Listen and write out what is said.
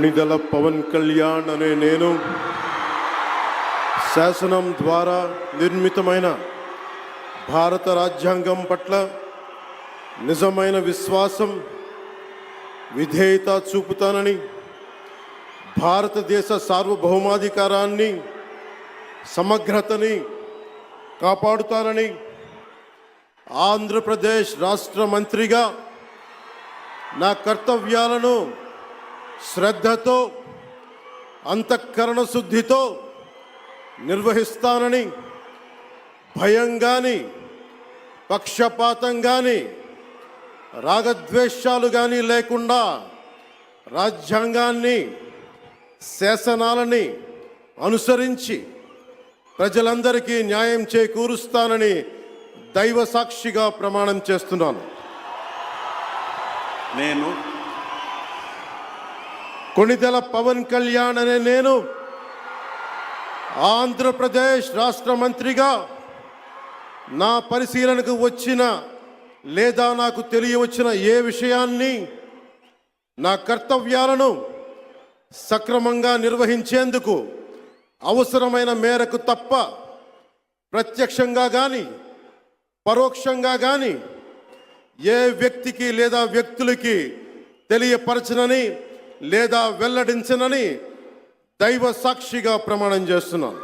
కొణిదెల పవన్ కళ్యాణ్ అనే నేను శాసనం ద్వారా నిర్మితమైన భారత రాజ్యాంగం పట్ల నిజమైన విశ్వాసం విధేయత చూపుతానని, భారతదేశ సార్వభౌమాధికారాన్ని సమగ్రతని కాపాడుతానని, ఆంధ్రప్రదేశ్ రాష్ట్ర మంత్రిగా నా కర్తవ్యాలను శ్రద్ధతో అంతఃకరణ శుద్ధితో నిర్వహిస్తానని, భయం కానీ పక్షపాతం కానీ రాగద్వేషాలు కానీ లేకుండా రాజ్యాంగాన్ని శాసనాలని అనుసరించి ప్రజలందరికీ న్యాయం చేకూరుస్తానని దైవ సాక్షిగా ప్రమాణం చేస్తున్నాను. నేను కొణిదెల పవన్ కళ్యాణ్ అనే నేను ఆంధ్రప్రదేశ్ రాష్ట్ర మంత్రిగా నా పరిశీలనకు వచ్చిన లేదా నాకు తెలియవచ్చిన ఏ విషయాన్ని నా కర్తవ్యాలను సక్రమంగా నిర్వహించేందుకు అవసరమైన మేరకు తప్ప ప్రత్యక్షంగా కానీ పరోక్షంగా కానీ ఏ వ్యక్తికి లేదా వ్యక్తులకి తెలియపరచనని లేదా వెల్లడించనని దైవ సాక్షిగా ప్రమాణం చేస్తున్నాను.